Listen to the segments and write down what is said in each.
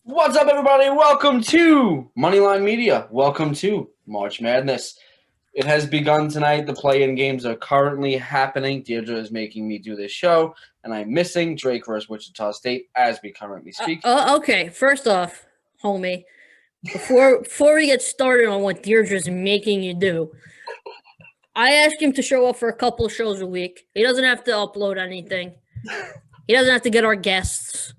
What's up, everybody? Welcome to Moneyline Media. Welcome to March Madness. It has begun tonight. The play-in games are currently happening. Deirdre is making me do this show, and I'm missing Drake versus Wichita State as we currently speak. Okay, first off, homie, before we get started on what Deirdre's making you do, I asked him to show up for a couple shows a week. He doesn't have to upload anything. He doesn't have to get our guests.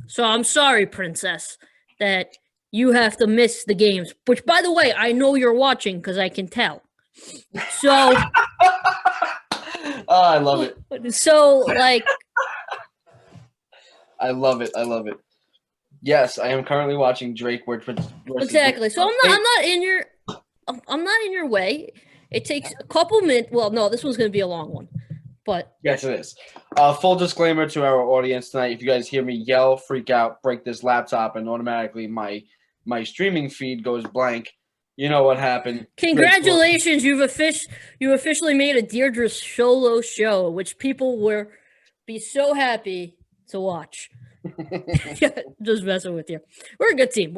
So I'm sorry, Princess, that you have to miss the games. Which, by the way, I know you're watching because I can tell. So, I love it. So, I love it. I love it. Yes, I am currently watching Drake versus exactly. So I'm not in your way. It takes a couple minutes. Well, no, this one's going to be a long one. But yes, it is. Full disclaimer to our audience tonight: if you guys hear me yell, freak out, break this laptop, and automatically my streaming feed goes blank, you know what happened. Congratulations, you officially made a Deirdre solo show, which people will be so happy to watch. Just messing with you. We're a good team.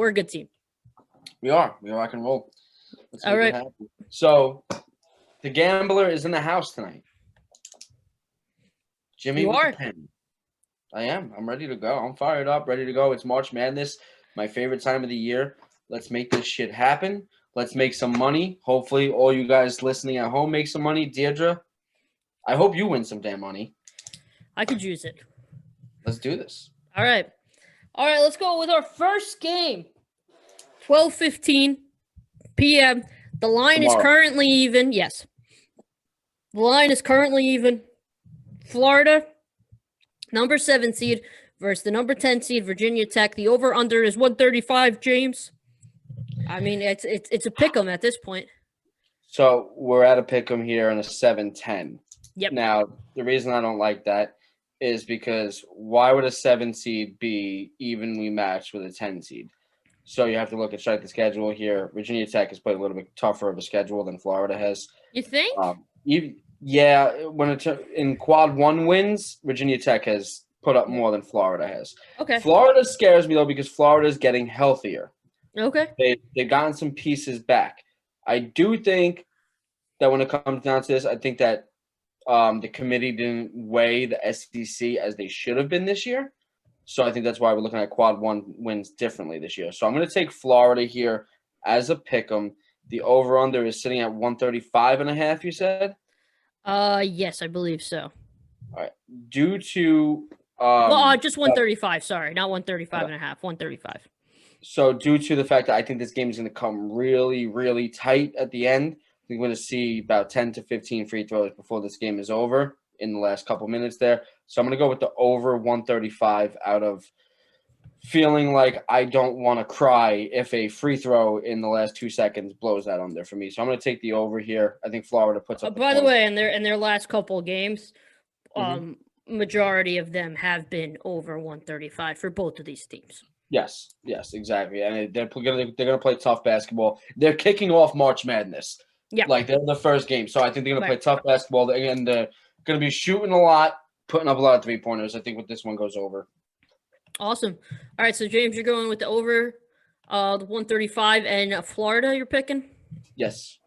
We are. We rock and roll. All right. So, the gambler is in the house tonight. Jimmy you with are. the pen. I am. I'm ready to go. I'm fired up, ready to go. It's March Madness, my favorite time of the year. Let's make this shit happen. Let's make some money. Hopefully, all you guys listening at home make some money. Deirdre, I hope you win some damn money. I could use it. Let's do this. All right. Let's go with our first game. 12:15 p.m. The line is currently even. Yes. The line is currently even. Florida, number 7 seed versus the number 10 seed, Virginia Tech. The over-under is 135, James. I mean, it's a pick'em at this point. So we're at a pick'em here in a 7-10. Yep. Now, the reason I don't like that is because why would a 7 seed be evenly matched with a 10 seed? So you have to look at strength of schedule here. Virginia Tech has played a little bit tougher of a schedule than Florida has. You think? Yeah, when in quad 1 wins, Virginia Tech has put up more than Florida has. Okay. Florida scares me, though, because Florida is getting healthier. Okay. They've gotten some pieces back. I do think that when it comes down to this, I think that the committee didn't weigh the SEC as they should have been this year. So I think that's why we're looking at quad 1 wins differently this year. So I'm going to take Florida here as a pick'em. The over-under is sitting at 135.5, you said? Yes, I believe so. All right. Due to just 135, sorry, not 135 and a half, 135. So due to the fact that I think this game is going to come really, really tight at the end, I think we're going to see about 10 to 15 free throws before this game is over in the last couple minutes there. So I'm going to go with the over 135 out of feeling like I don't want to cry if a free throw in the last 2 seconds blows that under for me. So I'm going to take the over here. I think Florida puts up. By the way, in their last couple of games, majority of them have been over 135 for both of these teams. Yes, exactly. And they're gonna play tough basketball. They're kicking off March Madness. Yeah, like they're the first game. So I think they're gonna play tough basketball. And they're gonna be shooting a lot, putting up a lot of 3-pointers. I think with this one goes over. Awesome. All right, so James, you're going with the over, the 135, and Florida. You're picking. Yes.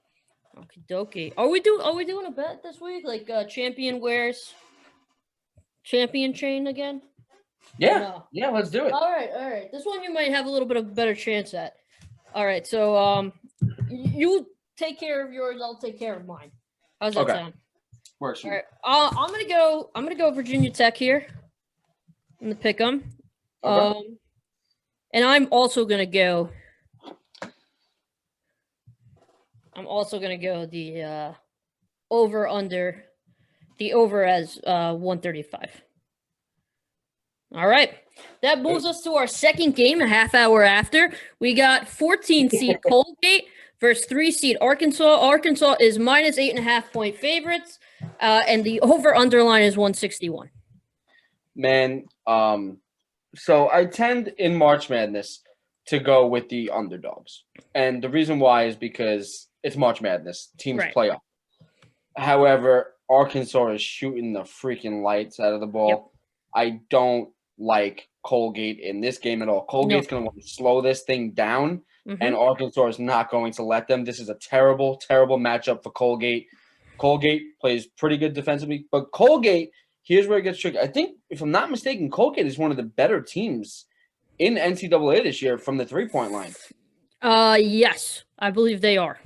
Okie dokie. Are we doing a bet this week? Like champion wears champion chain again? Yeah. No? Yeah, let's do it. All right. This one you might have a little bit of a better chance at. All right, so you take care of yours. I'll take care of mine. How's that sound? Works. All right. I'm gonna go Virginia Tech here. I'm gonna pick them. Okay. And I'm also gonna go the over under the over as 135. All right. That moves us to our second game, a half hour after. We got 14 seed Colgate versus 3 seed Arkansas. Arkansas is minus 8.5 point favorites, and the over underline is 161. Man, so I tend in March Madness to go with the underdogs. And the reason why is because it's March Madness. Teams play up. However, Arkansas is shooting the freaking lights out of the ball. Yep. I don't like Colgate in this game at all. Colgate's going to want to slow this thing down, and Arkansas is not going to let them. This is a terrible, terrible matchup for Colgate. Colgate plays pretty good defensively, but Colgate, here's where it gets tricky. I think, if I'm not mistaken, Colgate is one of the better teams in NCAA this year from the three-point line. Yes, I believe they are.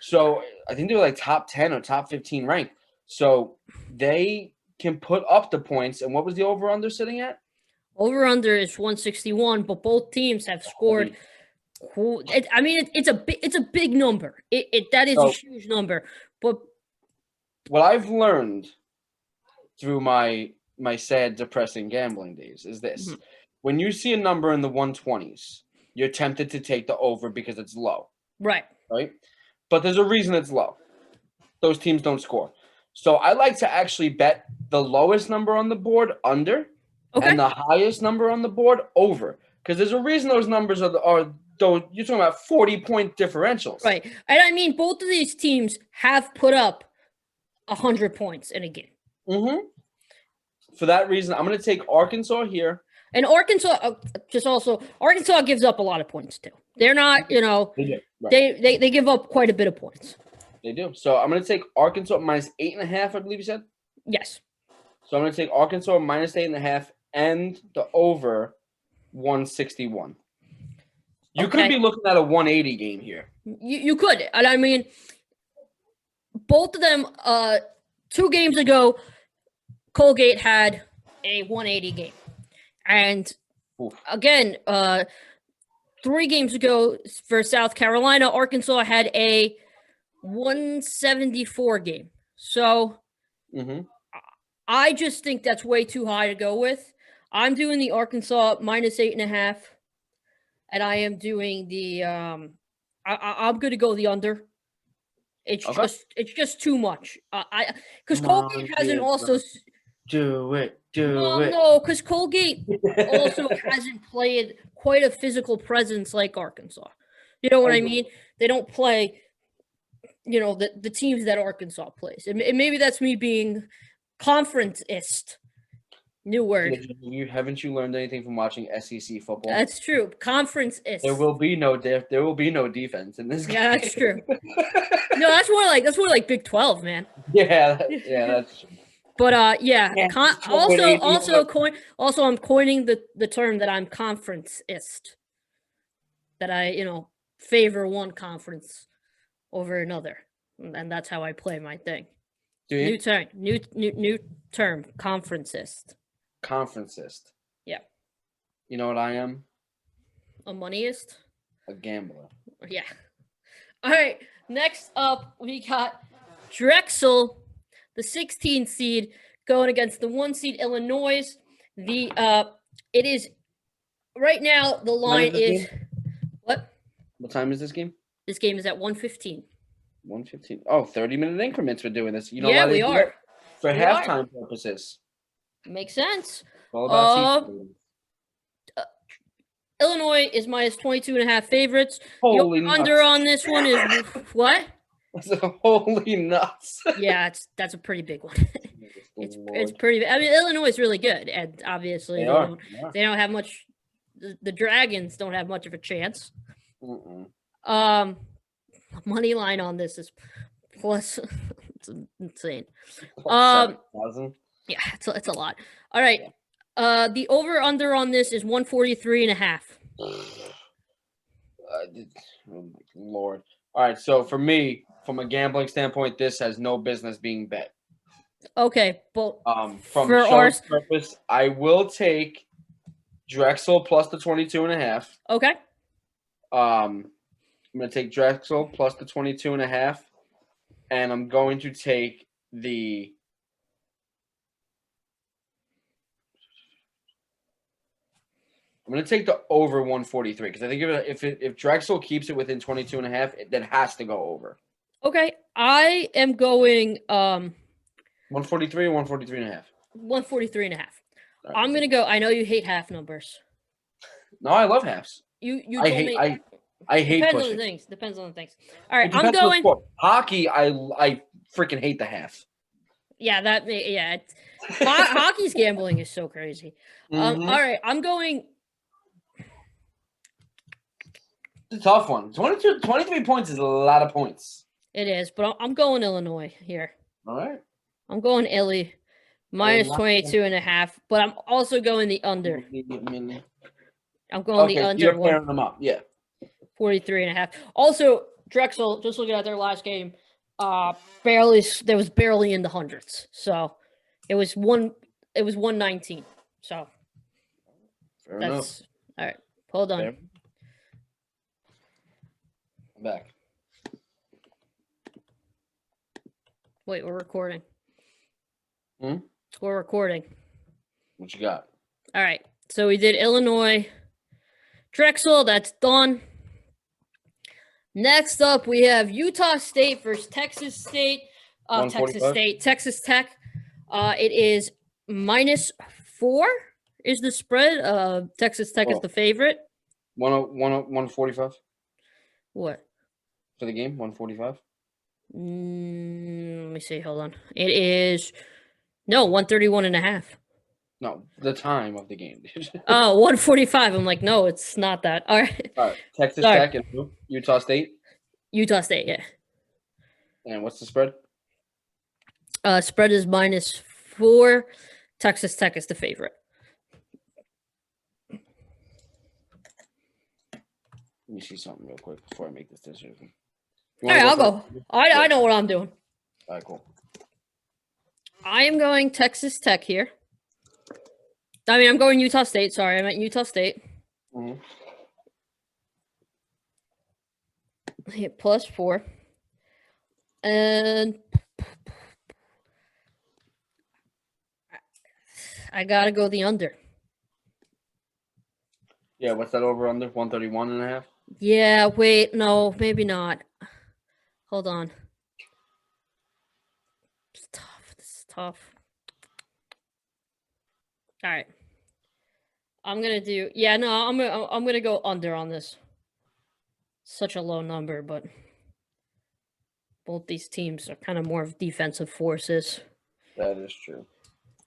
So I think they were like top 10 or top 15 ranked. So they can put up the points. And what was the over-under sitting at? Over-under is 161, but both teams have scored. It's a big number. That is a huge number. But what I've learned through my sad, depressing gambling days is this. When you see a number in the 120s, you're tempted to take the over because it's low. Right. But there's a reason it's low. Those teams don't score. So I like to actually bet the lowest number on the board under and the highest number on the board over. Because there's a reason those numbers are those, you're talking about 40-point differentials. Right. And I mean, both of these teams have put up 100 points in a game. For that reason, I'm going to take Arkansas here. And Arkansas, Arkansas gives up a lot of points too. They're not, they give up quite a bit of points. They do. So I'm going to take Arkansas minus 8.5, I believe you said? Yes. So I'm going to take Arkansas minus 8.5 and the over 161. You could be looking at a 180 game here. You could. And I mean, both of them, 2 games ago, Colgate had a 180 game. And again, 3 games ago for South Carolina, Arkansas had a 174 game. So I just think that's way too high to go with. I'm doing the Arkansas minus 8.5, and I am doing the I'm going to go the under. It's just too much. Because Colgate hasn't also do it. No, because Colgate also hasn't played quite a physical presence like Arkansas. You know what I mean? They don't play, the teams that Arkansas plays. And maybe that's me being conference-ist. New word. Haven't you learned anything from watching SEC football? That's true. Conference-ist. There will be no defense in this game. Yeah, that's true. No, that's more like Big 12, man. Yeah, that's true. But also I'm coining the term that I'm conference-ist. That I, favor one conference over another. And that's how I play my thing. Do you? New term, conference-ist. Conference-ist. Yeah. You know what I am? A moneyist? A gambler. Yeah. All right. Next up, we got Drexel, the 16th seed, going against the 1 seed Illinois. It is right now. The line is what? What time is this game? This game is at 1:15. 1:15. Oh, 30-minute increments we're doing this. Yeah, we are. For halftime purposes. Makes sense. All about Illinois is minus 22.5 favorites. Holy nuts. Under on this one is what? Holy nuts. Yeah, that's a pretty big one. It's pretty. I mean, Illinois is really good, and obviously they don't have much. The Dragons don't have much of a chance. Money line on this is plus. It's insane. Yeah, it's a lot. All right. The over under on this is 143.5. Oh my Lord. All right, so for me, from a gambling standpoint, this has no business being bet. Okay, but from show's purpose, I will take Drexel plus the 22.5. Okay. I'm going to take Drexel plus the 22.5, and I'm going to take the over 143 because I think if Drexel keeps it within 22.5, that has to go over. Okay, I am going 143 or 143.5. 143.5. Right. I'm gonna go. I know you hate half numbers. No, I love halves. You I hate me, I hate depends pushing. on the things. Depends on the things. All right, I'm going hockey. I freaking hate the half. Yeah, hockey's gambling is so crazy. Mhm. All right, I'm going. It's a tough one. 23 points is a lot of points. It is, but I'm going Illinois here. All right. I'm going Illy minus 22.5, but I'm also going the under. I'm going the under. You're pairing them up. Yeah. 43.5. Also, Drexel, just looking at their last game, there was barely in the hundreds. So it was 119. So Fair enough. All right. Hold on. Fair. I'm back. Wait, we're recording. Hmm? We're recording. What you got? All right. So we did Illinois, Drexel. That's done. Next up, we have Utah State versus Texas State. Texas Tech. It is -4 is the spread. Texas Tech is the favorite. 145 What? for the game? 145? Let me see. Hold on. It is 131.5. No, the time of the game. Oh, 145. I'm like, no, it's not that. All right. All right. Texas Tech and Utah State. Utah State, yeah. And what's the spread? Spread is -4. Texas Tech is the favorite. Let me see something real quick before I make this decision. All right, I'll go. I know what I'm doing. All right, cool. I am going Texas Tech here. I mean, I'm going Utah State. Sorry, I meant Utah State. Mm-hmm. Hit +4. And I got to go the under. Yeah, what's that over under? 131.5? Yeah, wait, no, maybe not. Hold on. It's tough. This is tough. All right. I'm gonna do. Yeah, no, I'm gonna go under on this. Such a low number, but both these teams are kind of more of defensive forces. That is true.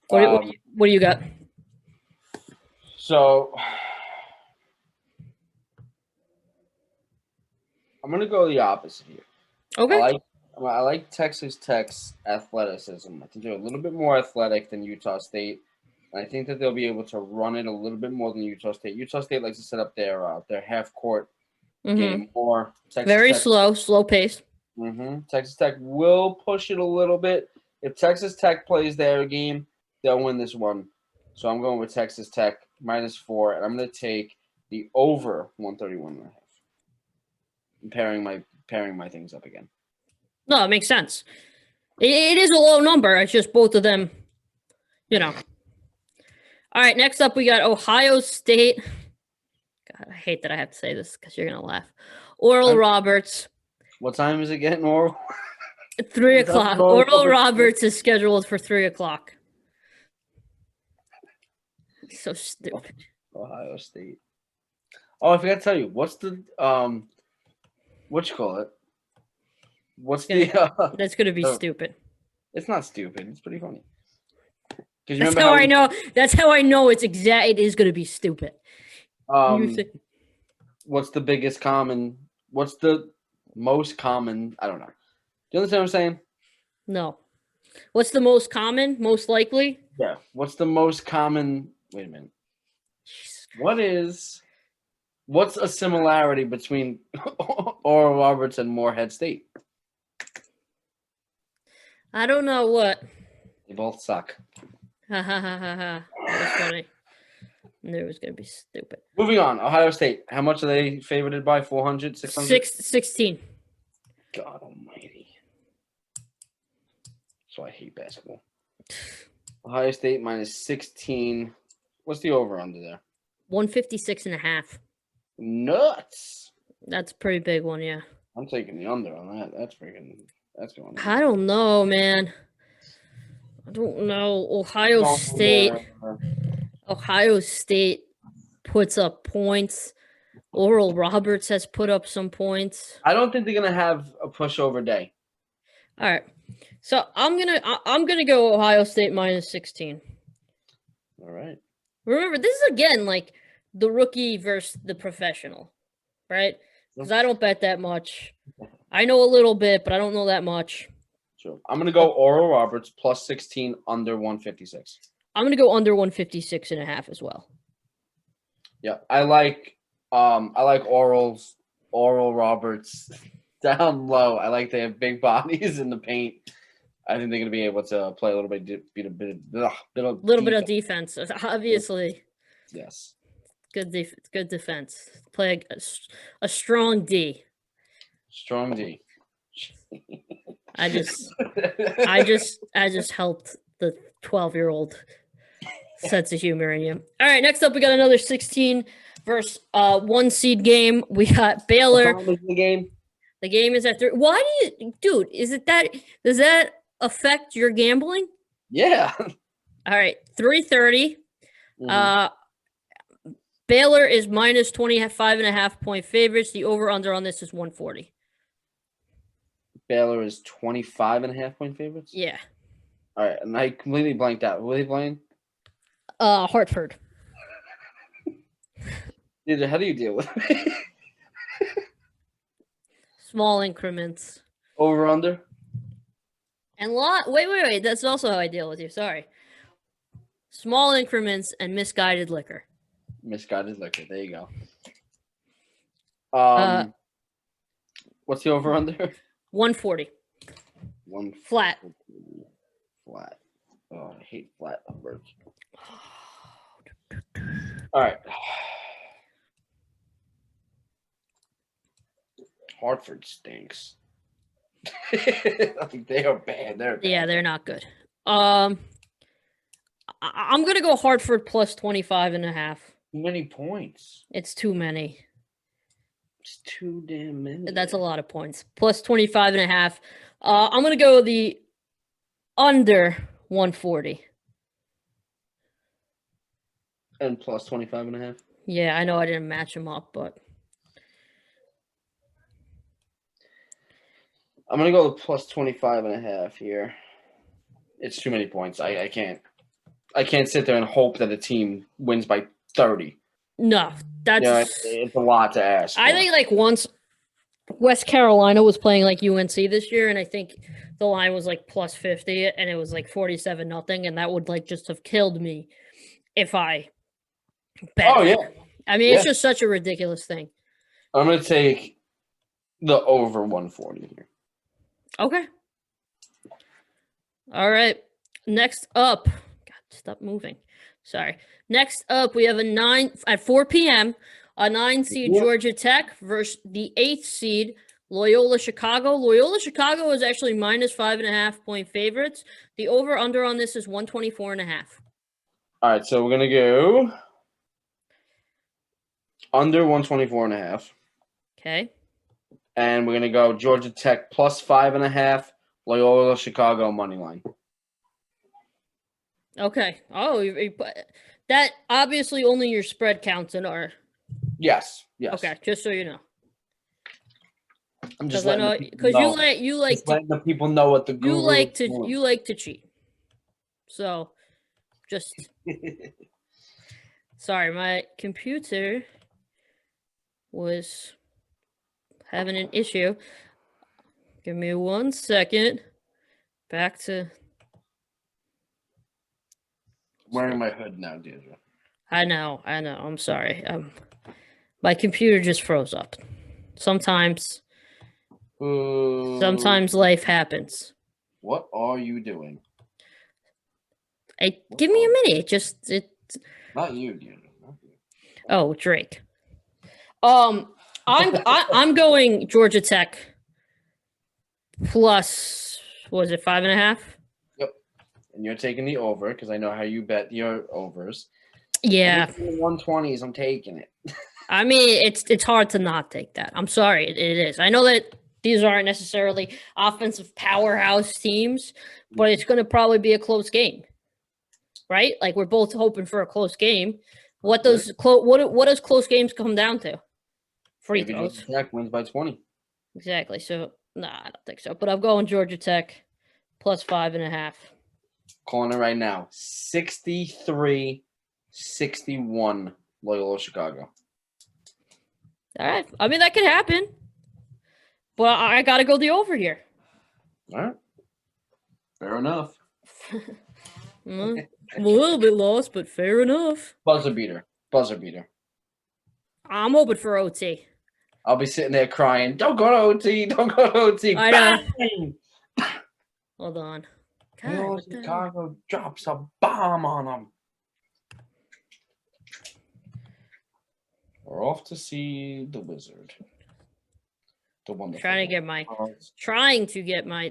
What do you got? So I'm gonna go the opposite here. Okay. I like Texas Tech's athleticism. I think they're a little bit more athletic than Utah State. I think that they'll be able to run it a little bit more than Utah State. Utah State likes to set up their half court game more. Very slow pace. Texas Tech will push it a little bit. If Texas Tech plays their game, they'll win this one. So I'm going with Texas Tech -4, and I'm going to take the over 131.5. I'm pairing my things up again. No, it makes sense. It is a low number. It's just both of them, All right, next up we got Ohio State. God, I hate that I have to say this because you're going to laugh. Oral Roberts. What time is it getting, Oral? 3 o'clock. Oral Roberts is scheduled for 3 o'clock. So stupid. Ohio State. Oh, I forgot to tell you. What's the what you call it? What's That's going to be stupid. It's not stupid. It's pretty funny. That's how I know. That's how I know it is going to be stupid. What's the biggest common? What's the most common? I don't know. Do you understand what I'm saying? No. What's the most common? Most likely? Yeah. What's the most common? Wait a minute. What's a similarity between Oral Roberts and Morehead State? I don't know what. They both suck. Ha ha ha ha ha. That was funny. I knew it was going to be stupid. Moving on. Ohio State. How much are they favored by? 400? 600? 16. God almighty. So I hate basketball. Ohio State -16. What's the over-under there? 156.5. Nuts. That's a pretty big one, yeah. I'm taking the under on that. That's going on. I don't know, man. I don't know. Ohio State puts up points. Oral Roberts has put up some points. I don't think they're going to have a pushover day. All right. So I'm gonna go Ohio State minus 16. All right. Remember, this is again like the rookie versus the professional, right? Because I don't bet that much. I know a little bit, but I don't know that much. Sure. I'm gonna go Oral Roberts plus 16 under 156. I'm gonna go under 156.5 as well. Yeah, I like Oral Roberts down low. I like they have big bodies in the paint. I think they're gonna be able to play a little bit, beat a bit of defense, obviously. Yes. Good defense. Play a strong D. Strong D. I just helped the 12-year-old sense of humor in you. All right, next up we got another 16 versus 1 seed game. We got Baylor. What time is the game? The game is at 3. Why do you, dude? Does that affect your gambling? Yeah. All right, 3:30. Baylor is minus 25.5 point favorites. The over/under on this is 140. Baylor is 25.5 point favorites. Yeah. All right, and I completely blanked out. Who are they playing? Hartford. Dude, how do you deal with it? Small increments. Over under? And wait. That's also how I deal with you. Sorry. Small increments and misguided liquor. Misguided liquor. There you go. What's the over under? 140. Flat. Flat. Oh, I hate flat numbers. All right. Hartford stinks. They are bad. Yeah, they're not good. I'm gonna go Hartford plus 25.5. Too many points. It's too many. It's too damn many. That's a lot of points. Plus 25.5. I'm gonna go the under 140. And plus 25.5. Yeah, I know I didn't match them up, but I'm gonna go with plus 25.5 here. It's too many points. I can't sit there and hope that a team wins by 30. no, that's it's a lot to ask. I think like once West Carolina was playing like UNC this year, and I think the line was like plus 50, and it was like 47-0, and that would like just have killed me if I bet. Oh yeah. I mean, it's just such a ridiculous thing. I'm gonna take the over 140 here. Okay. All right. Next up, God, stop moving. Sorry. Next up, we have at 4 p.m. a 9 seed Georgia Tech versus the 8th seed Loyola Chicago. Loyola Chicago is actually minus 5.5 point favorites. The over under on this is 124.5. All right, so we're gonna go under 124.5. Okay. And we're gonna go Georgia Tech plus 5.5. Loyola Chicago money line. Okay. Oh, that obviously only your spread counts in our. Yes. Okay, just so you know. I'm just letting because you like letting the people know what the guru you like to cheat. So, just sorry, my computer was having an issue. Give me 1 second. Back to. Wearing my hood now, Deirdre. I know. I'm sorry. My computer just froze up. Sometimes life happens. What are you doing? Give me a minute. Not you, Deirdre. Not you. Oh, Drake. I'm going Georgia Tech plus. Was it 5.5? Yep. And you're taking the over because I know how you bet your overs. Yeah. 120s. I'm taking it. I mean, it's hard to not take that. I'm sorry, it is. I know that these aren't necessarily offensive powerhouse teams, but it's going to probably be a close game, right? Like we're both hoping for a close game. What does close games come down to? Free throws. Georgia Tech wins by 20. Exactly. So, I don't think so. But I'm going Georgia Tech plus 5.5. Calling it right now. 63-61 Loyola Chicago. All right. I mean, that could happen. But I got to go the over here. All right. Fair enough. I'm a little bit lost, but fair enough. Buzzer beater. Buzzer beater. I'm hoping for OT. I'll be sitting there crying, don't go to OT, don't go to OT. I know. Bang! Hold on. God, Loyola what the hell? Chicago drops a bomb on them. We're off to see the Wizard. The wonderful. Trying to get my.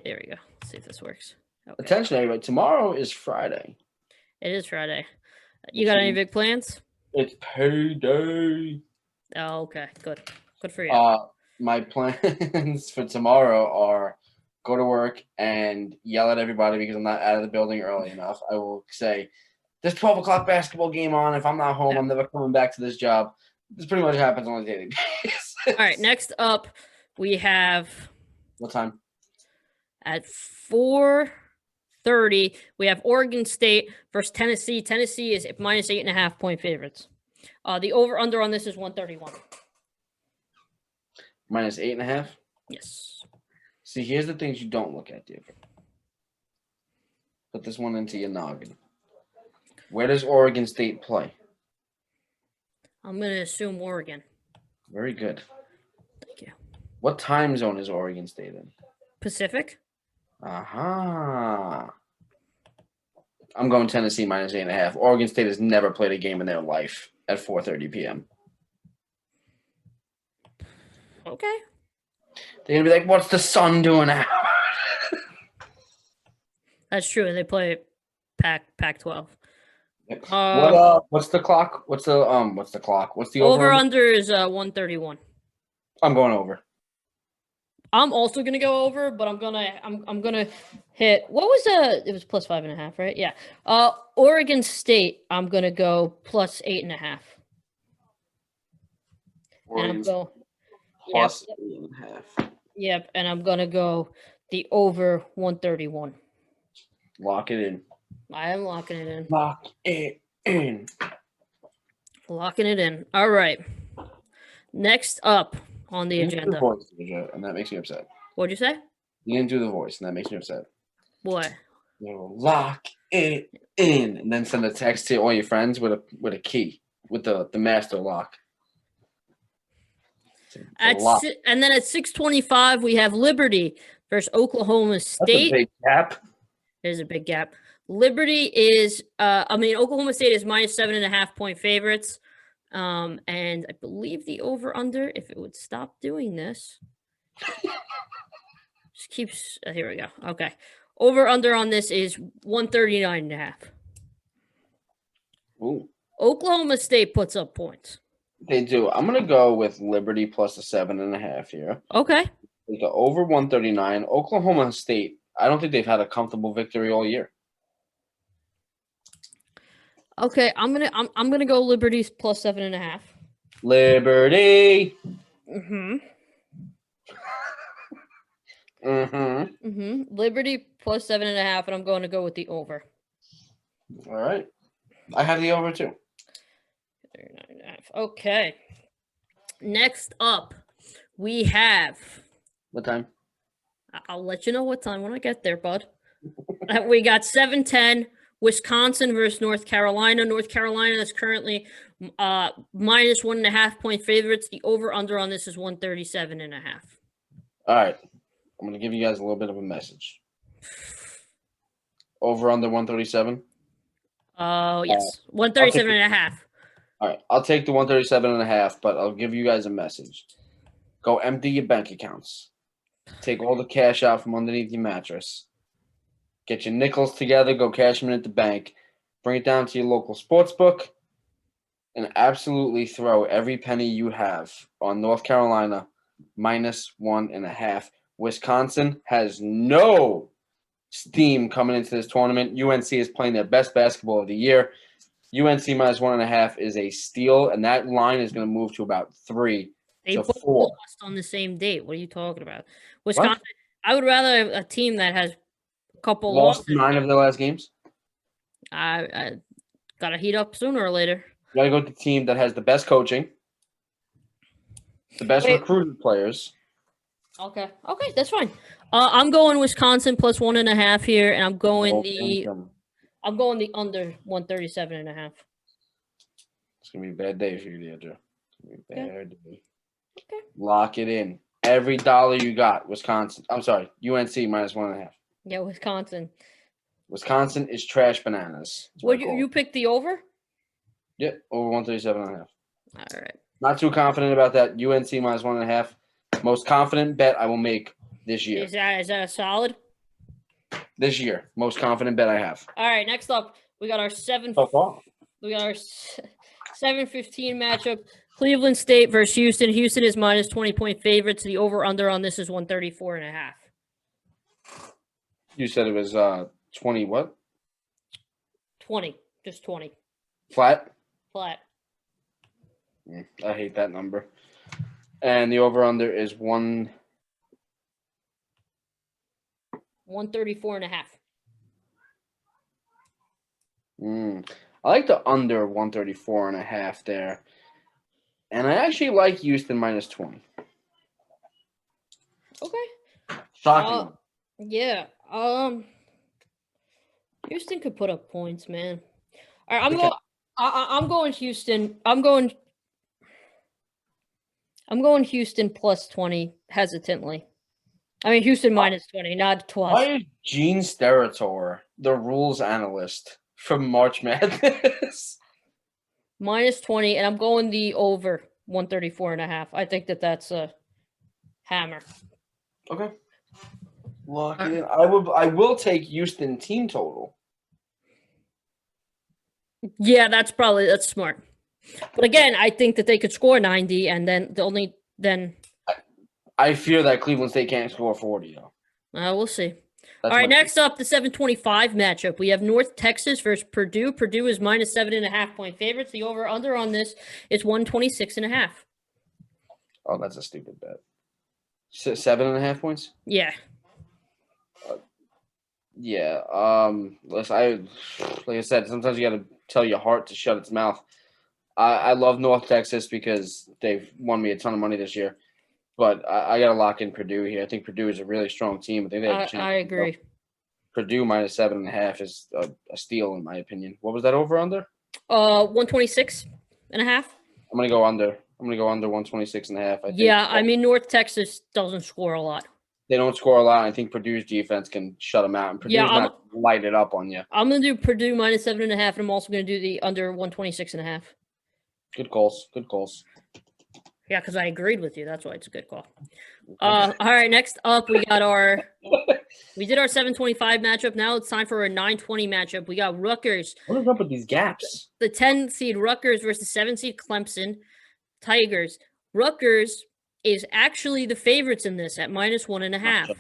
There we go. Let's see if this works. Okay. Attention, everybody. Tomorrow is Friday. It is Friday. You got any big plans? It's payday. Oh, okay. Good for you. My plans for tomorrow are go to work and yell at everybody because I'm not out of the building early enough. I will say, there's 12 o'clock basketball game on. If I'm not home, I'm never coming back to this job. This pretty much happens on a daily basis. All right. Next up, we have What time? at 4:30. We have Oregon State versus Tennessee. Tennessee is minus 8.5 point favorites. The over under on this is 131. Minus 8.5. Yes. See, here's the things you don't look at, David. Put this one into your noggin. Where does Oregon State play? I'm going to assume Oregon. Very good. Thank you. What time zone is Oregon State in? Pacific? Aha. I'm going Tennessee minus 8.5. Oregon State has never played a game in their life at 4:30 p.m. Okay. They're going to be like, what's the sun doing now? That's true. And they play Pac-12. What's the clock? What's the clock? What's the over under is 131. I'm going over. I'm also gonna go over, but I'm gonna hit what was it was plus 5.5, right? Yeah. Oregon State, I'm gonna go plus 8.5. And I'm go plus 8.5. Yep, and I'm gonna go the over 131. Lock it in. I am locking it in. Lock it in. Locking it in. All right. Next up on the agenda. Voice, and that makes me upset. What'd you say? You didn't do the voice, and that makes me upset. What? Lock it in, and then send a text to all your friends with a key with the master lock. And then at 6:25 we have Liberty versus Oklahoma State. That's a big gap. There's a big gap. Liberty is, Oklahoma State is minus 7.5 point favorites. And I believe the over under, if it would stop doing this, just keeps, here we go. Okay. Over under on this is 139.5. Ooh. Oklahoma State puts up points. They do. I'm going to go with Liberty plus a 7.5 here. Okay. The over 139. Oklahoma State, I don't think they've had a comfortable victory all year. Okay, I'm gonna go Liberty plus 7.5. Liberty. Liberty plus 7.5, and I'm going to go with the over. All right, I have the over too. 39.5. Okay. Next up, we have. What time? I'll let you know what time when I get there, bud. We got 7:10. Wisconsin versus North Carolina. North Carolina is currently minus 1.5 point favorites. The over-under on this is 137.5. All right. I'm going to give you guys a little bit of a message. Over-under 137? Oh, yes. 137.5. All right. I'll take the 137.5, but I'll give you guys a message. Go empty your bank accounts. Take all the cash out from underneath your mattress. Get your nickels together, go cash them in at the bank, bring it down to your local sports book, and absolutely throw every penny you have on North Carolina minus 1.5. Wisconsin has no steam coming into this tournament. UNC is playing their best basketball of the year. UNC minus 1.5 is a steal, and that line is going to move to about 3 they to both 4. lost on the same date. What are you talking about? Wisconsin. What? I would rather have a team that has couple Lost losses. 9 of their last games. I gotta heat up sooner or later. You got to go with the team that has the best coaching, the best Wait. recruited players. Okay, that's fine. I'm going Wisconsin plus 1.5 here, and I'm going the under 137.5. It's gonna be a bad day for you, Deidre. It's gonna be a bad day. Okay. Lock it in. Every dollar you got, Wisconsin. I'm sorry, UNC minus 1.5. Yeah, Wisconsin. Wisconsin is trash bananas. What you picked the over? Yep, over 137.5. All right. Not too confident about that. UNC minus 1.5. Most confident bet I will make this year. Is that a solid? This year, most confident bet I have. All right. Next up, we got our So far. We got our 7:15 matchup. Cleveland State versus Houston. Houston is minus 20-point favorites. The over/under on this is 134.5. You said it was 20 what? 20, just 20 Flat? flat. I hate that number. And the over/under is 134.5. I like the under 134.5 there. And I actually like Houston minus 20. Okay. Shocking. Yeah. Houston could put up points, man. All right, I'm going Houston. I'm going Houston plus 20 hesitantly. I mean Houston minus 20, not plus. Why is Gene Steratore the rules analyst from March Madness? Minus 20, and I'm going the over 134.5. I think that's a hammer. Okay. Lock it in. I will take Houston team total. Yeah, that's smart. But again, I think that they could score 90, and then I fear that Cleveland State can't score 40 though. We'll see. That's all right, next up, the 7:25 matchup. We have North Texas versus Purdue. Purdue is minus 7.5-point favorites. The over/under on this is 126.5. Oh, that's a stupid bet. 7.5 points? Yeah. Yeah. Listen, like I said, sometimes you got to tell your heart to shut its mouth. I love North Texas because they've won me a ton of money this year. But I got to lock in Purdue here. I think Purdue is a really strong team. I think they have a chance. I agree. Purdue minus 7.5 is a steal in my opinion. What was that over under? 126.5. I'm gonna go under. I'm gonna go under 126.5. Yeah, I mean North Texas doesn't score a lot. They don't score a lot. I think Purdue's defense can shut them out, and Purdue's not light it up on you. I'm gonna do Purdue minus 7.5, and I'm also gonna do the under 126.5. Good calls. Good calls. Yeah, because I agreed with you. That's why it's a good call. All right, next up we got we did our 7:25 matchup. Now it's time for a 9:20 matchup. We got Rutgers. What is up with these gaps? The 10 seed Rutgers versus 7 seed Clemson Tigers. Rutgers is actually the favorites in this at minus 1.5.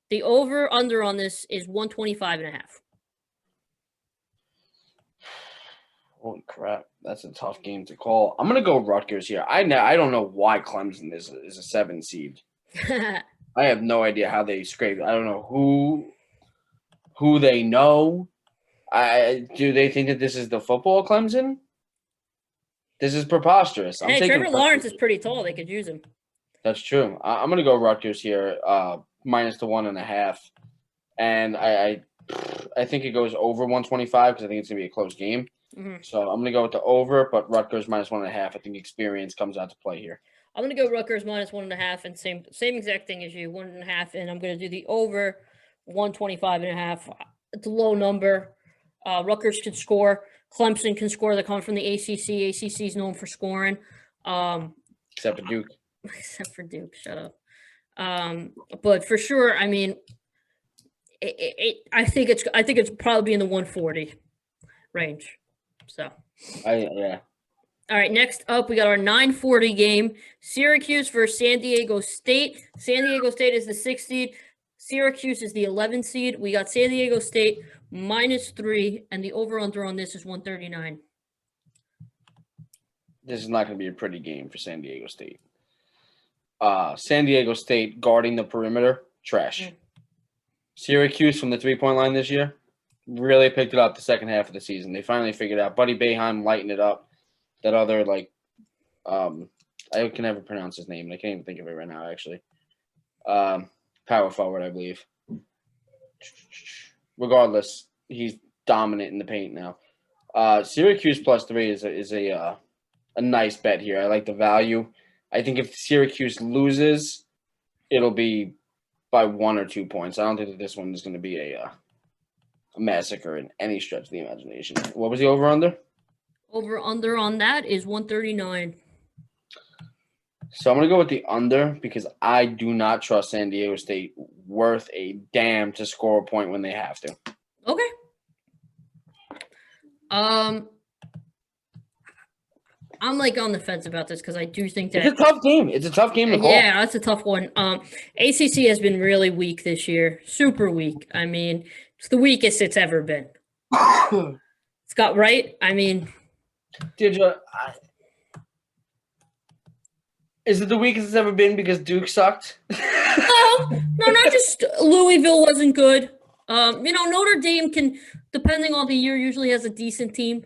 The over under on this is 125.5. Holy crap, that's a tough game to call. I'm gonna go Rutgers here. I don't know why Clemson is a 7 seed. I have no idea how they scraped. I don't know who they know. Do they think that this is the football Clemson? This is preposterous. Hey, Trevor Lawrence is pretty tall. They could use him. That's true. I'm gonna go Rutgers here, minus the 1.5, and I think it goes over 125 because I think it's gonna be a close game. Mm-hmm. So I'm gonna go with the over, but Rutgers minus 1.5. I think experience comes out to play here. I'm gonna go Rutgers minus 1.5, and same exact thing as you, 1.5, and I'm gonna do the over 125.5. It's a low number. Rutgers can score. Clemson can score. They come from the ACC. ACC is known for scoring. Except for Duke. Except for Duke. Shut up. But for sure, I mean, I think it's probably in the 140 range. So. Yeah. All right, next up, we got our 9:40 game. Syracuse versus San Diego State. San Diego State is the 6th seed. Syracuse is the 11th seed. We got San Diego State minus 3, and the over-under on this is 139. This is not going to be a pretty game for San Diego State. San Diego State guarding the perimeter, trash. Syracuse from the 3-point line this year really picked it up the second half of the season. They finally figured out. Buddy Boeheim lightened it up. That other, I can never pronounce his name. I can't even think of it right now, actually. Power forward, I believe. Regardless, he's dominant in the paint now. Syracuse +3 is a nice bet here. I like the value. I think if Syracuse loses, it'll be by 1 or 2 points. I don't think that this one is going to be a massacre in any stretch of the imagination. What was the over-under? Over-under on that is 139. So I'm going to go with the under because I do not trust San Diego State worth a damn to score a point when they have to. Okay. I'm on the fence about this because I do think that it's a tough game. It's a tough game to call. Yeah, that's a tough one. ACC has been really weak this year, super weak. I mean, it's the weakest it's ever been. It's got right. I mean, is it the weakest it's ever been because Duke sucked? No, not just Louisville wasn't good. Notre Dame can, depending on the year, usually has a decent team.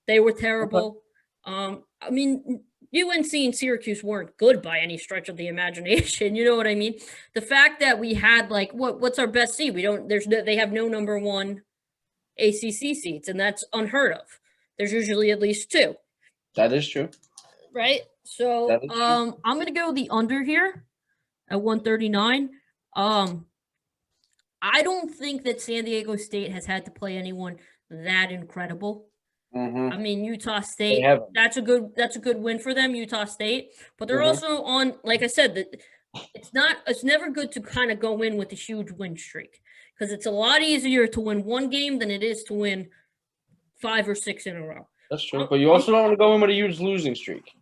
They were terrible. I mean, UNC and Syracuse weren't good by any stretch of the imagination. You know what I mean? The fact that we had what's our best seed? They have no number 1 ACC seeds, and that's unheard of. There's usually at least 2. That is true. Right? So, I'm going to go the under here at 139. I don't think that San Diego State has had to play anyone that incredible. Mm-hmm. I mean, Utah State, that's a good win for them, Utah State. But they're also on, like I said, it's never good to kind of go in with a huge win streak because it's a lot easier to win one game than it is to win 5 or 6 in a row. That's true. But you also don't want to go in with a huge losing streak.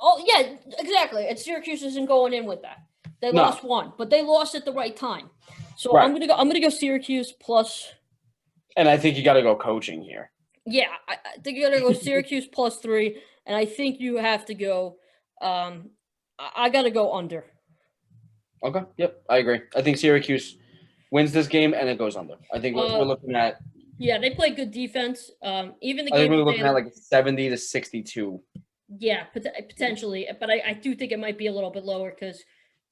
Oh, yeah, exactly. And Syracuse isn't going in with that. They lost 1, but they lost at the right time. So I'm gonna go Syracuse plus. And I think you got to go coaching here. Yeah, I think you got to go Syracuse +3, and I think you have to go. I got to go under. Okay. Yep, I agree. I think Syracuse wins this game and it goes under. I think we're looking at. Yeah, they play good defense. Even the game. I think we're looking at 70-62. Yeah, potentially, but I do think it might be a little bit lower because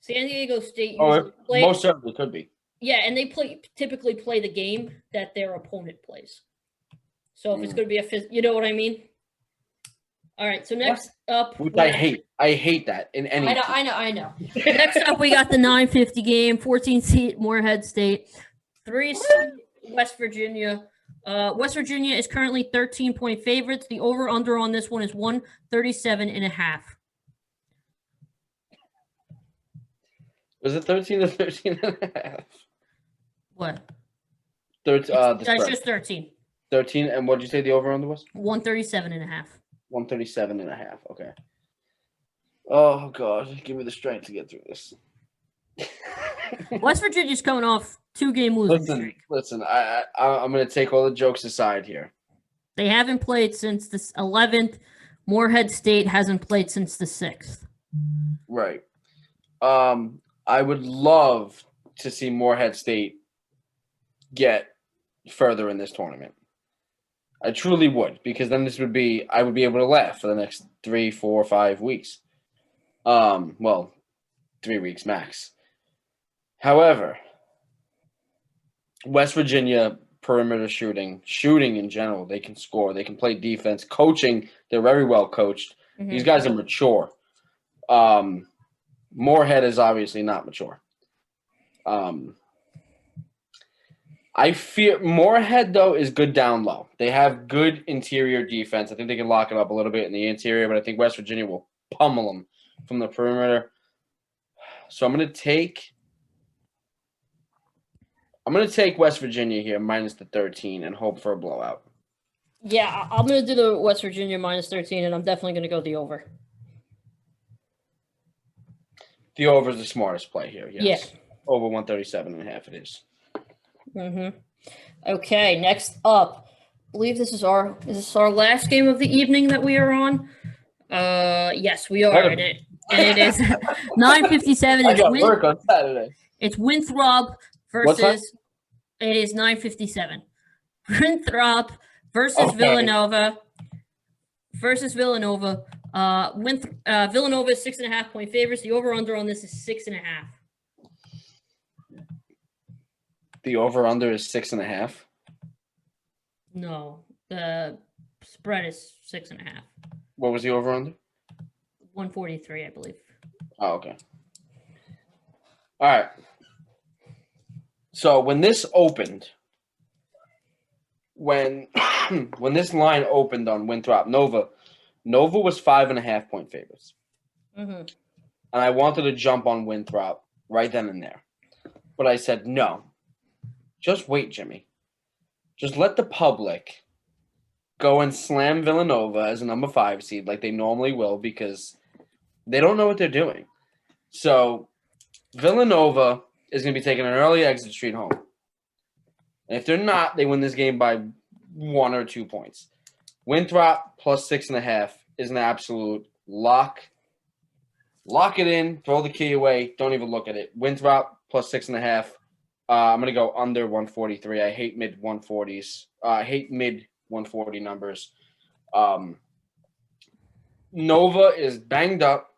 San Diego State. Most certainly could be. Yeah, and they typically play the game that their opponent plays. So if it's going to be you know what I mean? All right, so next up. Which I hate. I hate that in any. I know. Next up, we got the 9:50 game, 14 seed Morehead State, 3 seed West Virginia. West Virginia is currently 13-point favorites. The over/under on this one is 137.5. Was it 13 to 13.5? What? That's just 13. 13, and what did you say the over/under was? 137.5. 137.5. Okay. Oh God, give me the strength to get through this. West Virginia's coming off 2-game losing streak. Listen, I'm going to take all the jokes aside here. They haven't played since the 11th. Morehead State hasn't played since the 6th. Right. I would love to see Morehead State get further in this tournament. I truly would, because then I would be able to laugh for the next 3, 4, 5 weeks. 3 weeks max. However, West Virginia perimeter shooting in general, they can score, they can play defense. Coaching, they're very well coached. Mm-hmm. These guys are mature. Morehead is obviously not mature. I fear Morehead, though, is good down low. They have good interior defense. I think they can lock it up a little bit in the interior, but I think West Virginia will pummel them from the perimeter. So I'm going to take West Virginia here minus the 13 and hope for a blowout. Yeah, I'm going to do the West Virginia minus 13, and I'm definitely going to go the over. The over is the smartest play here, yes. Yeah. Over 137.5 it is. Mm-hmm. Okay, next up. I believe this is our last game of the evening that we are on. Yes, we are. And it is 9:57. I got work on Saturday. It's Winthrop versus It is 9:57. Winthrop versus Okay. Villanova. Villanova is 6.5-point favorites. The over/under on this is 6.5. The over/under is 6.5. No, the spread is 6.5. What was the over/under? 143, I believe. Oh, okay. All right. So when this opened, when this line opened on Winthrop Nova was 5.5-point favorites, Mm-hmm. and I wanted to jump on Winthrop right then and there, but I said no. Just wait, Jimmy. Just let the public go and slam Villanova as a number 5 seed like they normally will because they don't know what they're doing. So Villanova is going to be taking an early exit street home. And if they're not, they win this game by 1 or 2 points. Winthrop plus 6.5 is an absolute lock. Lock it in, throw the key away, don't even look at it. Winthrop plus 6.5. I'm going to go under 143. I hate mid 140s. I hate mid 140 numbers. Nova is banged up.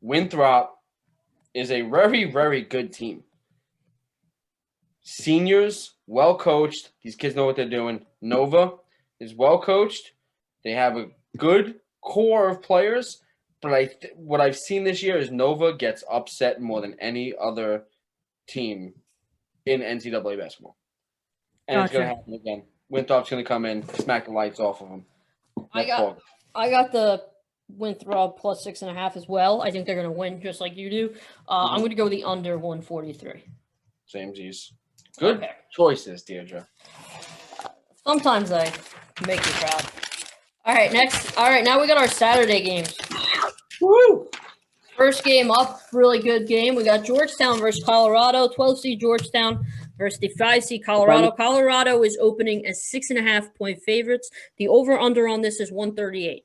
Winthrop is a very, very good team. Seniors, well coached. These kids know what they're doing. Nova is well coached. They have a good core of players. But what I've seen this year is Nova gets upset more than any other team in NCAA basketball. And It's going to happen again. Winthrop's going to come in, smack the lights off of them. I got the Winthrop plus 6.5 as well. I think they're going to win just like you do. I'm going to go the under 143. Samesies. Good choices, Deirdre. Sometimes I make you proud. All right, next. All right, now we got our Saturday games. Woo! First game up, really good game. We got Georgetown versus Colorado. 12-seed Georgetown versus the 5-seed Colorado. Colorado is opening as 6.5-point favorites. The over/under on this is 138.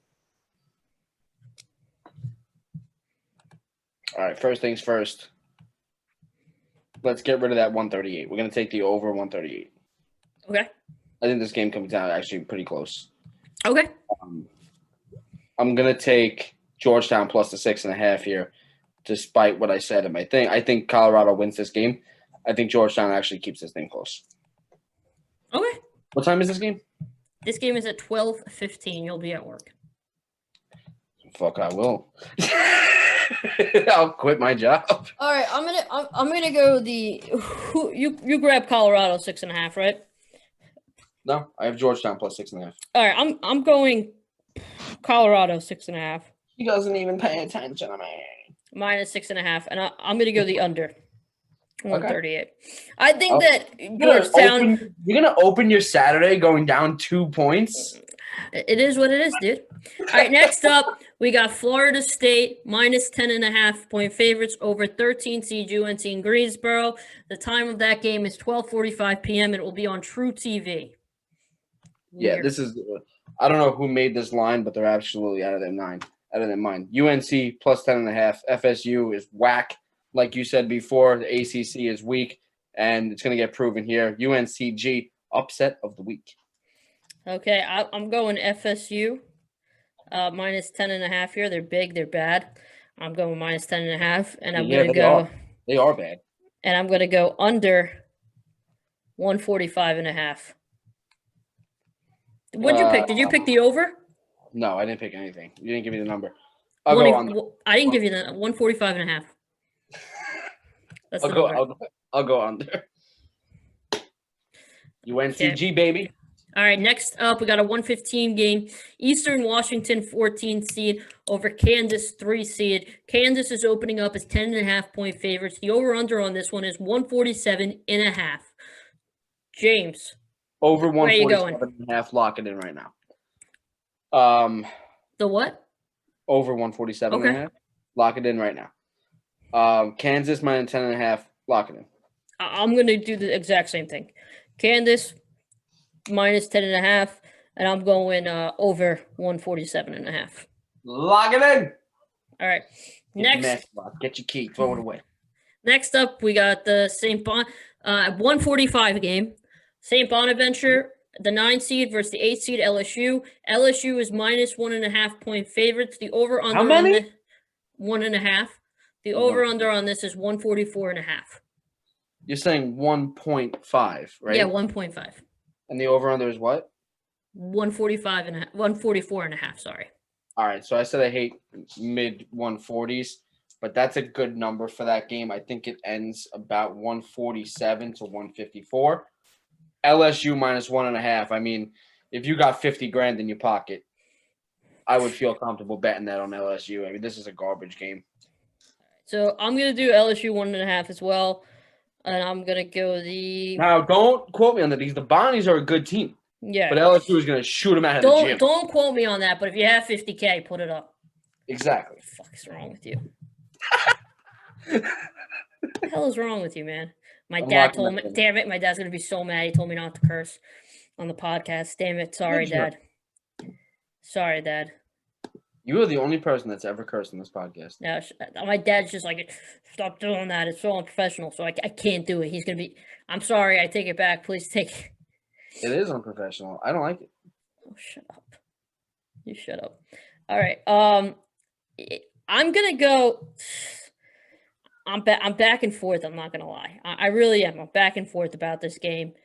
All right, first things first. Let's get rid of that 138. We're going to take the over 138. Okay. I think this game comes down actually pretty close. Okay. I'm going to take Georgetown plus the 6.5 here, despite what I said in my thing. I think Colorado wins this game. I think Georgetown actually keeps this thing close. Okay. What time is this game? This game is at 12:15. You'll be at work. Fuck, I will. I'll quit my job. All right, I'm gonna go you grab Colorado 6.5, right? No, I have Georgetown plus 6.5. All right, I'm going Colorado 6.5. He doesn't even pay attention to me. Minus 6.5, and I'm gonna go the under 138. I think that Georgetown. You're gonna open your Saturday going down 2 points. It is what it is, dude. All right, next up, we got Florida State minus 10.5-point favorites over 13-seed UNC in Greensboro. The time of that game is 12:45 p.m. and it will be on True TV. Yeah, this is. I don't know who made this line, but they're absolutely out of their mind. UNC plus 10.5. FSU is whack, like you said before. The ACC is weak, and it's going to get proven here. UNCG upset of the week. Okay, I'm going FSU minus 10.5 here. They're big, they're bad. I'm going minus 10.5, and I'm going to go. They are bad. And I'm going to go under 145.5. What'd you pick? Did you pick the over? No, I didn't pick anything. You didn't give me the number. I'll go under. I didn't give you the 145.5. That's the number. I'll go under. UNCG, baby. All right, next up, we got a 115 game. Eastern Washington 14 seed over Kansas 3 seed. Kansas is opening up as 10.5-point favorites. The over/under on this one is 147.5. James. Over 147.5. Lock it in right now. The what? Over 147.5. Lock it in right now. Kansas minus 10.5. Lock it in. I'm going to do the exact same thing. Kansas minus 10.5, and I'm going over 147.5. Lock it in. All right. Get your key. Throw it away. Next up, we got the 145 game. St. Bonaventure, the 9 seed versus the 8 seed LSU. LSU is minus 1.5 point favorites. The over under How many? on the 1.5. The over under on this is 144.5. You're saying 1.5, right? Yeah, 1.5. And the over under is what? 144.5. Sorry. All right. So I said I hate mid 140s, but that's a good number for that game. I think it ends about 147 to 154. LSU minus 1.5. I mean, if you got 50 grand in your pocket, I would feel comfortable betting that on LSU. I mean, this is a garbage game. So I'm gonna do LSU 1.5 as well, and I'm gonna go the. Now, don't quote me on that because the Bonnies are a good team, Yeah. but LSU is going to shoot them out of the gym. Don't quote me on that. But if you have 50K, put it up. Exactly. What the fuck is wrong with you? What the hell is wrong with you, man? My dad told me. Damn it! My dad's gonna be so mad. He told me not to curse on the podcast. Damn it! Sorry, Dad. Sorry, Dad. You are the only person that's ever cursed on this podcast. Yeah, my dad's just like, stop doing that. It's so unprofessional. So I can't do it. He's gonna be. I'm sorry. I take it back. Please take it. It is unprofessional. I don't like it. Oh, shut up. You shut up. All right. I'm gonna go. I'm back and forth. I'm not gonna lie. I really am. I'm back and forth about this game.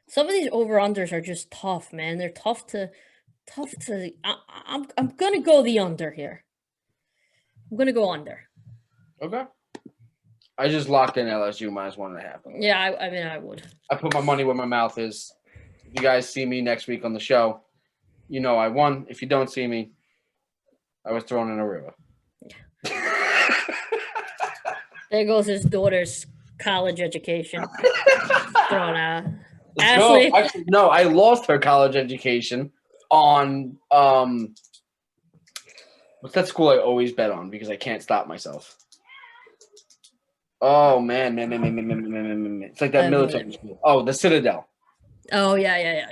Some of these over-unders are just tough, man. They're tough to. I'm gonna go the under here. I'm gonna go under. Okay. I just locked in LSU minus 1.5. Yeah, I mean I would. I put my money where my mouth is. If you guys see me next week on the show, you know I won. If you don't see me, I was thrown in a river. There goes his daughter's college education. Thrown out. Ashley? No, actually, no, I lost her college education on what's that school I always bet on because I can't stop myself. Oh man. It's like that military school. Oh, the Citadel. Oh yeah.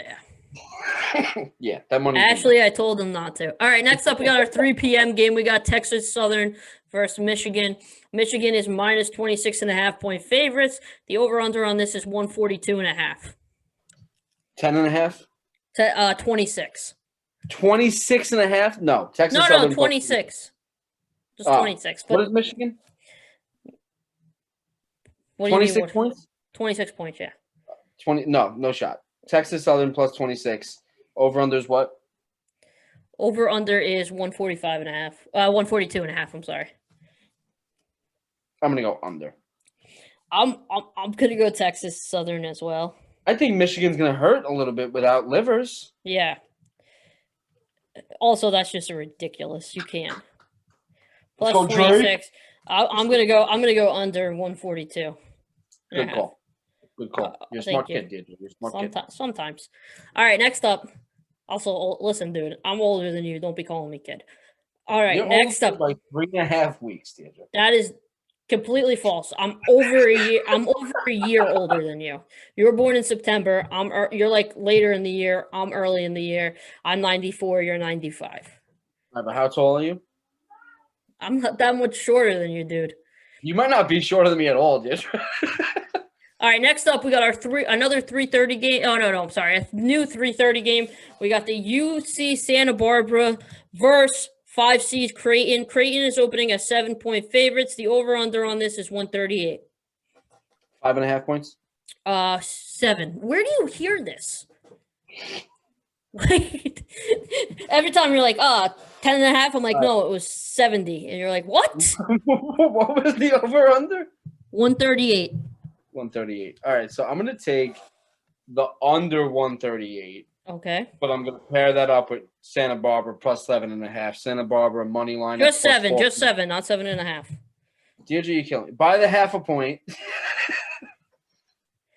Yeah, that money. Ashley, I told him not to. All right, next up we got our 3 p.m. game. We got Texas Southern versus Michigan. Michigan is minus 26.5 point favorites. The over/under on this is 142.5. 10.5? 26. 26.5? No, Texas. No, 26. Just 26. What is Michigan? 26 points? 26 points, yeah. 20. No shot. Texas Southern plus 26. Over under is what? Over under is 145.5. 142.5. I'm sorry. I'm gonna go under. I'm gonna go Texas Southern as well. I think Michigan's gonna hurt a little bit without Livers. Yeah. Also, that's just ridiculous. You can't. Plus 26. I'm gonna go under 142. Good call. Good call. You're a smart kid, dude. You're a smart kid. Sometimes. All right, next up. Also, listen, dude. I'm older than you. Don't be calling me kid. All right, next up. Like 3.5 weeks, Deirdre. That is completely false. I'm over a year. I'm over a year older than you. You were born in September. You're like later in the year. I'm early in the year. I'm 94. You're 95. Right, but how tall are you? I'm not that much shorter than you, dude. You might not be shorter than me at all, Deirdre. All right, next up, we got another 3:30 game. Oh, no, I'm sorry. A new 3:30 game. We got the UC Santa Barbara versus 5 seed Creighton. Creighton is opening as 7-point favorites. The over-under on this is 138. 5.5 points? 7. Where do you hear this? Every time you're like, 10.5. I'm like, no, it was 70. And you're like, what? What was the over-under? 138. 138. All right, so I'm going to take the under 138. Okay. But I'm going to pair that up with Santa Barbara plus 7.5. Santa Barbara money line. Just 7, not 7.5. Deirdre, you killing me. By the 0.5 point.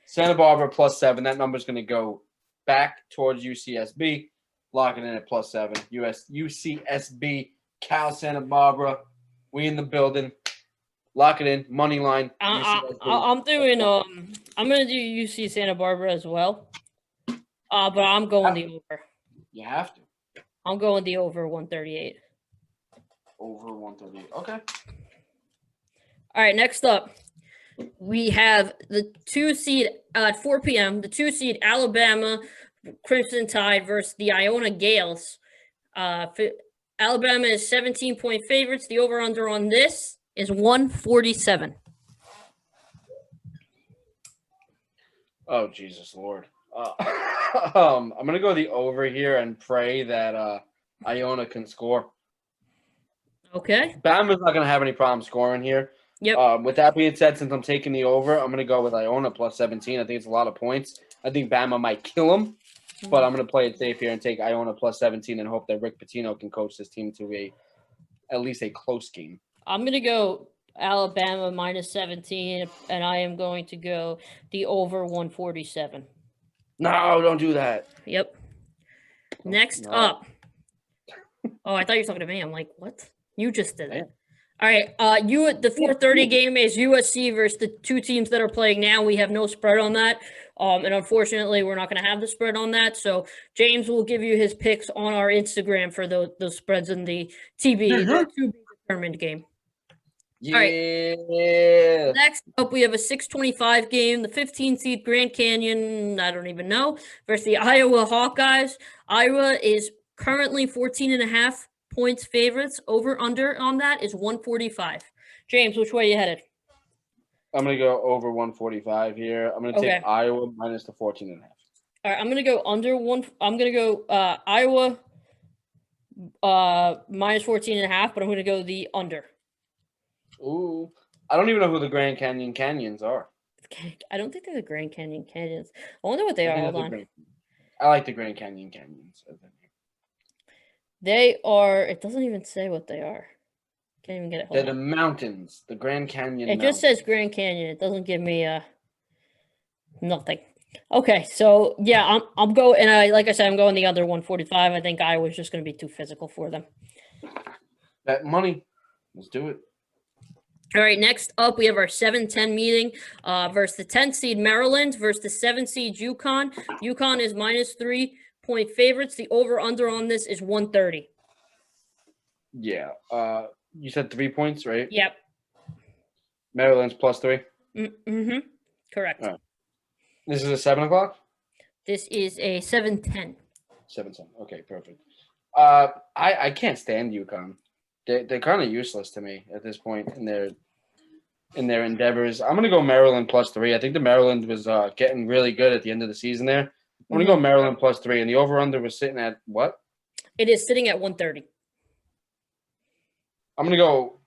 Santa Barbara plus 7. That number's going to go back towards UCSB. Locking in at plus 7. UCSB, Cal Santa Barbara. We in the building. Lock it in. Money line. I'm doing I'm gonna do UC Santa Barbara as well. But I'm going the over. You have to. I'm going the over 138. Over 138. Okay. All right, next up, we have the 2 seed at 4 p.m. The 2 seed Alabama Crimson Tide versus the Iona Gales. Alabama is 17-point favorites. The over/under on this is 147. Oh, Jesus Lord. I'm gonna go the over here and pray that Iona can score. Okay. Bama's not gonna have any problem scoring here. Yep. With that being said, since I'm taking the over, I'm gonna go with Iona plus 17. I think it's a lot of points. I think Bama might kill them, but I'm gonna play it safe here and take Iona plus 17 and hope that Rick Pitino can coach this team to at least a close game. I'm gonna go Alabama minus 17, and I am going to go the over 147. No, don't do that. Yep. Next up. Oh, I thought you were talking to me. I'm like, what? You just did it. All right. The 4:30 game is USC versus the two teams that are playing now. We have no spread on that. And unfortunately, we're not going to have the spread on that. So James will give you his picks on our Instagram for those spreads in the the to be determined game. Yeah. All right. Next up, we have a 6:25 game. The 15 seed Grand Canyon, I don't even know, versus the Iowa Hawkeyes. Iowa is currently 14.5 points favorites. Over/under on that is 145. James, which way are you headed? I'm going to go over 145 here. I'm going to take Iowa minus the 14.5. All right, I'm going to go under one. I'm going to go Iowa minus 14.5, but I'm going to go the under. Ooh. I don't even know who the Grand Canyon Canyons are. I don't think they're the Grand Canyon Canyons. I wonder what they are. Hold on. I like the Grand Canyon Canyons. They are. It doesn't even say what they are. Can't even get it. They're the mountains. The Grand Canyon. It just says Grand Canyon. It doesn't give me nothing. Okay, so yeah, I'm going, and like I said, I'm going the under 145. I think Iowa's just going to be too physical for them. Bet money. Let's do it. All right, next up, we have our 7-10 meeting versus the 10 seed Maryland versus the 7 seed UConn. UConn is minus 3-point favorites. The over/under on this is 130. Yeah. You said 3 points, right? Yep. Maryland's plus 3? Mm-hmm. Correct. Right. This is a 7 o'clock? This is a 7-10. 7-10. Okay, perfect. I can't stand UConn. They're kind of useless to me at this point in their endeavors. I'm going to go Maryland plus 3. I think the Maryland was getting really good at the end of the season there. I'm going to go Maryland plus 3, and the over-under was sitting at what? It is sitting at 130. I'm going to go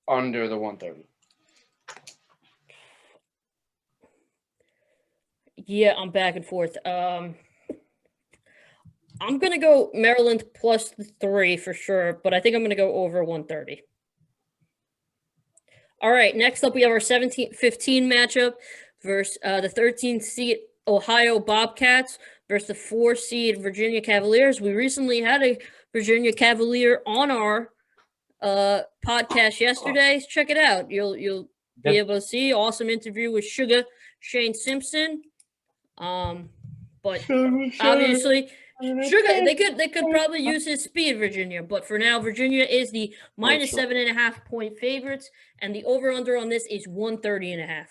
under the 130. Yeah, I'm back and forth. I'm going to go Maryland plus 3 for sure, but I think I'm going to go over 130. All right, next up we have our 17-15 matchup versus the 13th seed Ohio Bobcats versus the 4 seed Virginia Cavaliers. We recently had a Virginia Cavalier on our podcast yesterday. Check it out. You'll be able to see awesome interview with Sugar Shane Simpson. But obviously Sugar, they could probably use his speed, Virginia, but for now, Virginia is the minus 7.5 point favorites, and the over/under on this is 130.5.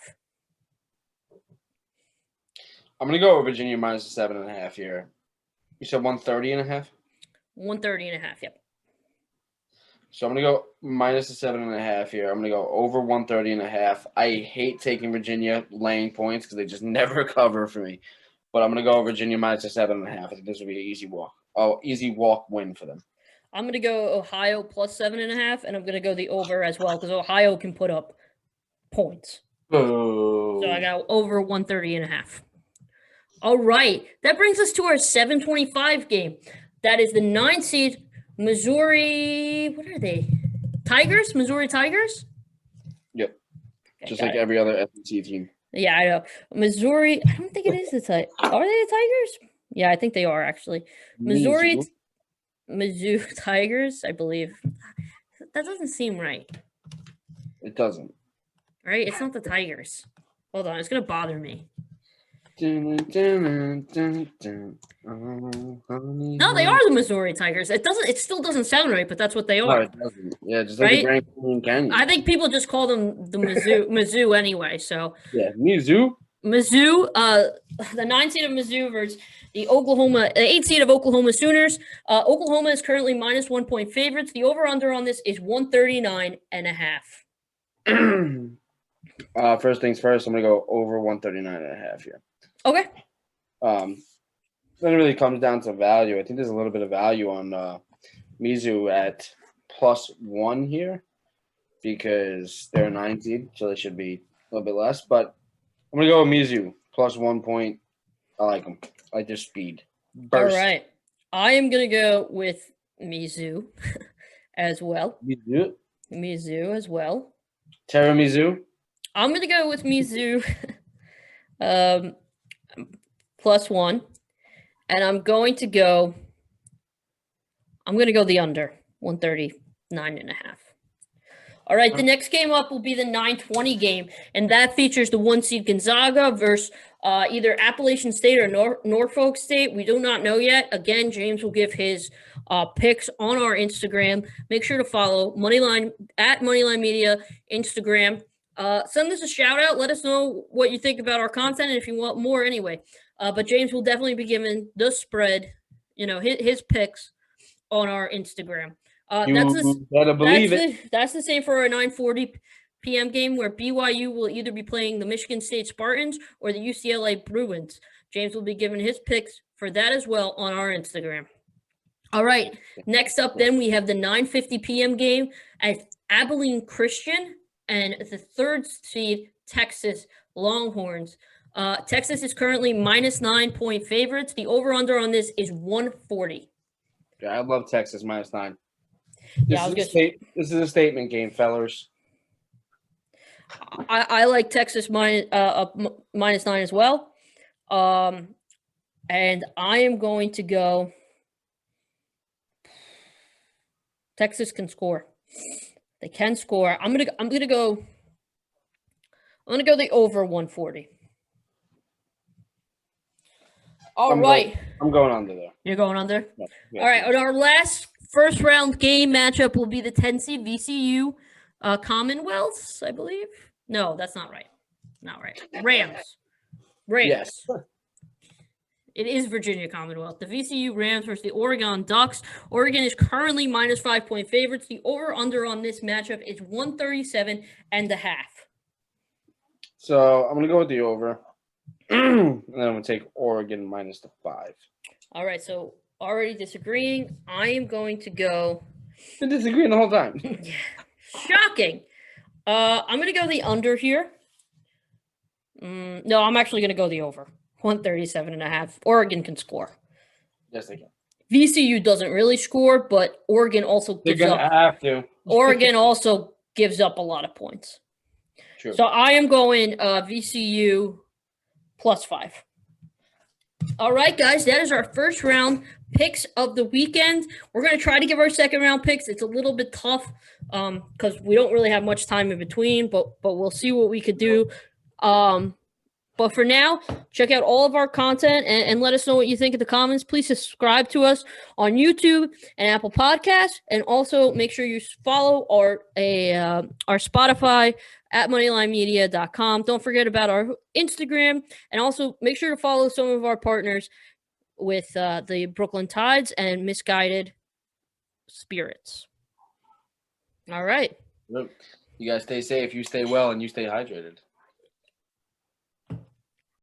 I'm gonna go with Virginia minus the 7.5 here. You said 130.5? 130.5, yep. So I'm gonna go minus the 7.5 here. I'm gonna go over 130.5. I hate taking Virginia laying points because they just never cover for me. But I'm going to go Virginia minus a 7.5. I think this will be an easy walk. Easy walk win for them. I'm going to go Ohio plus 7.5, and I'm going to go the over as well because Ohio can put up points. Oh. So I got over 130.5. All right. That brings us to our 7:25 game. That is the 9 seed Missouri. What are they? Tigers? Missouri Tigers? Yep. Okay, just like every other SEC team. Yeah, I know. Missouri, I don't think it is the Tigers. Are they the Tigers? Yeah, I think they are, actually. Mizzou Tigers, I believe. That doesn't seem right. It doesn't. Right? It's not the Tigers. Hold on, it's going to bother me. No, No, they are the Missouri Tigers. It still doesn't sound right, but that's what they No, are, it doesn't. Yeah, just like the right? Grand Canyon. I think people just call them the Mizzou anyway. So Yeah, Mizzou. Mizzou, the 9 seed of Mizzou versus the 8 seed of Oklahoma Sooners. Oklahoma is currently minus 1 point favorites. The over under on this is 139.5. First things first, I'm gonna go over 139.5 here. Okay. Then it really comes down to value. I think there's a little bit of value on Mizzou at +1 here because they're a 9 seed, so they should be a little bit less. But I'm gonna go with Mizzou +1 point. I like them. I like their speed. Burst. All right. I am gonna go with Mizzou as well. Mizzou. As well. Tiramisu. I'm gonna go with Mizzou +1. And I'm going to go the under 139.5. All right, the next game up will be the 9:20 game, and that features the 1 seed Gonzaga versus either Appalachian State or Norfolk State. We do not know yet. Again, James will give his picks on our Instagram. Make sure to follow Moneyline at Moneyline Media Instagram. Send us a shout out. Let us know what you think about our content and if you want more anyway. But James will definitely be giving the spread, his picks on our Instagram. Better believe it. That's the same for our 9:40 p.m. game where BYU will either be playing the Michigan State Spartans or the UCLA Bruins. James will be giving his picks for that as well on our Instagram. All right. Next up, then we have the 9:50 p.m. game at Abilene Christian and the 3rd seed Texas Longhorns. Texas is currently minus -9 point favorites. The over-under on this is 140. Yeah, I love Texas -9. Yeah, This is a statement game, fellas. I like Texas -9 as well. And I am going to go. Texas can score. They can score. I'm gonna go the over 140. All right. I'm going under there. You're going under? Yeah. All right. And our last first round game matchup will be the 10 seed VCU Commonwealths, I believe. No, that's not right. Not right. Rams. Yes. It is Virginia Commonwealth. The VCU Rams versus the Oregon Ducks. Oregon is currently -5 point favorites. The over-under on this matchup is 137.5. So I'm going to go with the over. And then I'm going to take Oregon -5. All right, so already disagreeing. I am going to go. Been disagreeing the whole time. Shocking. I'm going to go the under here. No, I'm actually going to go the over. 137.5. Oregon can score. Yes, they can. VCU doesn't really score, but Oregon also gives They're going to have to. Oregon also gives up a lot of points. True. So I am going VCU +5. All right, guys, that is our first round picks of the weekend. We're going to try to give our second round picks. It's a little bit tough because we don't really have much time in between, but we'll see what we could do. But for now, check out all of our content and let us know what you think in the comments. Please subscribe to us on YouTube and Apple Podcasts, and also make sure you follow our Spotify at moneylinemedia.com. Don't forget about our Instagram, and also make sure to follow some of our partners with the Brooklyn Tides and Misguided Spirits. All right. You guys stay safe, you stay well, and you stay hydrated.